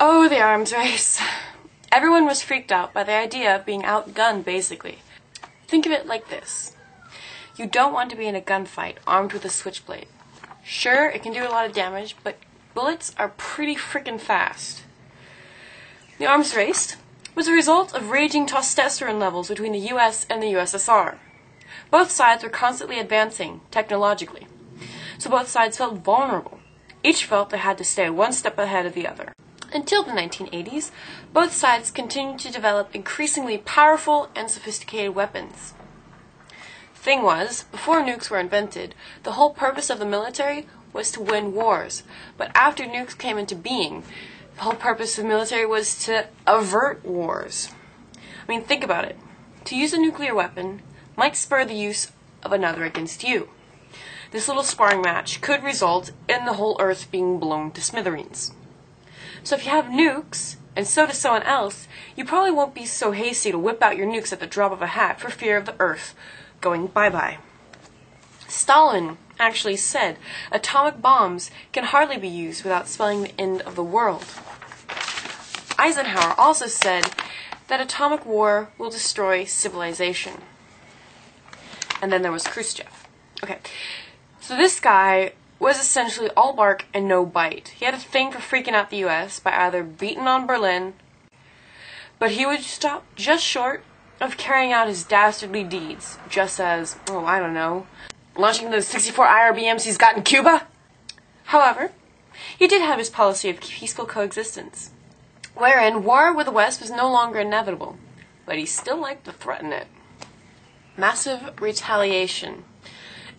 Oh, the arms race. Everyone was freaked out by the idea of being outgunned, basically. Think of it like this. You don't want to be in a gunfight armed with a switchblade. Sure, it can do a lot of damage, but bullets are pretty frickin' fast. The arms race was a result of raging testosterone levels between the US and the USSR. Both sides were constantly advancing, technologically. So both sides felt vulnerable. Each felt they had to stay one step ahead of the other. Until the 1980s, both sides continued to develop increasingly powerful and sophisticated weapons. Thing was, before nukes were invented, the whole purpose of the military was to win wars. But after nukes came into being, the whole purpose of the military was to avert wars. I mean, think about it. To use a nuclear weapon might spur the use of another against you. This little sparring match could result in the whole Earth being blown to smithereens. So if you have nukes, and so does someone else, you probably won't be so hasty to whip out your nukes at the drop of a hat for fear of the Earth going bye-bye. Stalin actually said atomic bombs can hardly be used without spelling the end of the world. Eisenhower also said that atomic war will destroy civilization. And then there was Khrushchev. Okay, so this guy was essentially all bark and no bite. He had a thing for freaking out the US by either beating on Berlin, but he would stop just short of carrying out his dastardly deeds, just as, I don't know, launching those 64 IRBMs he's got in Cuba. However, he did have his policy of peaceful coexistence, wherein war with the West was no longer inevitable, but he still liked to threaten it. Massive retaliation,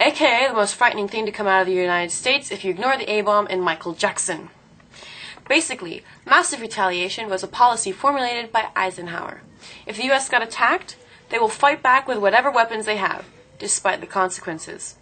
aka the most frightening thing to come out of the United States if you ignore the A-bomb and Michael Jackson. Basically, massive retaliation was a policy formulated by Eisenhower. If the US got attacked, they will fight back with whatever weapons they have, despite the consequences.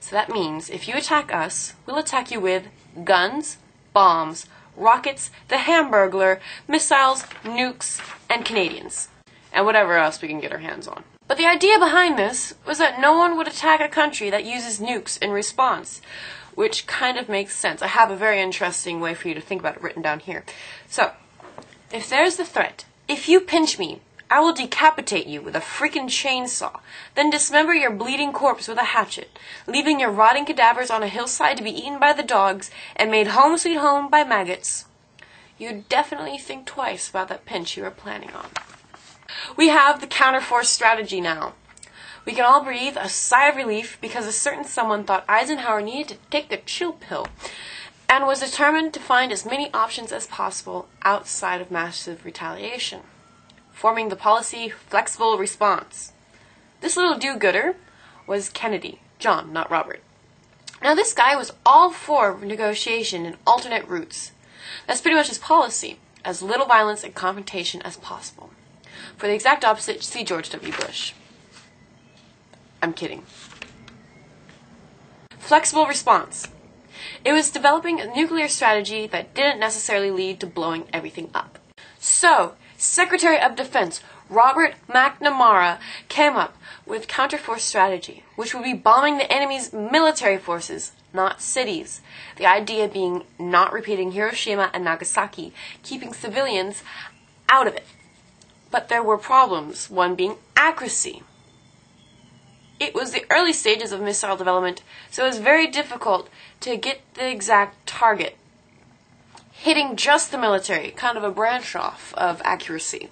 So that means if you attack us, we'll attack you with guns, bombs, rockets, the Hamburglar, missiles, nukes, and Canadians. And whatever else we can get our hands on. But the idea behind this was that no one would attack a country that uses nukes in response, which kind of makes sense. I have a very interesting way for you to think about it written down here. So, if there's the threat, if you pinch me, I will decapitate you with a freaking chainsaw, then dismember your bleeding corpse with a hatchet, leaving your rotting cadavers on a hillside to be eaten by the dogs and made home sweet home by maggots. You'd definitely think twice about that pinch you were planning on. We have the counterforce strategy now. We can all breathe a sigh of relief because a certain someone thought Eisenhower needed to take the chill pill and was determined to find as many options as possible outside of massive retaliation, forming the policy flexible response. This little do-gooder was Kennedy, John, not Robert. Now this guy was all for negotiation and alternate routes. That's pretty much his policy, as little violence and confrontation as possible. For the exact opposite, see George W. Bush. I'm kidding. Flexible response. It was developing a nuclear strategy that didn't necessarily lead to blowing everything up. So, Secretary of Defense Robert McNamara came up with counterforce strategy, which would be bombing the enemy's military forces, not cities. The idea being not repeating Hiroshima and Nagasaki, keeping civilians out of it. But there were problems, one being accuracy. It was the early stages of missile development, so it was very difficult to get the exact target. Hitting just the military, kind of a branch off of accuracy.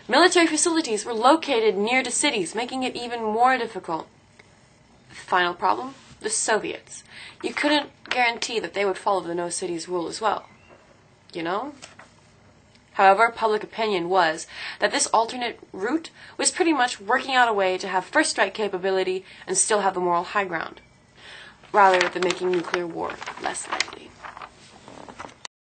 Military facilities were located near to cities, making it even more difficult. Final problem, the Soviets. You couldn't guarantee that they would follow the no cities rule as well. You know? However, public opinion was that this alternate route was pretty much working out a way to have first strike capability and still have the moral high ground, rather than making nuclear war less likely.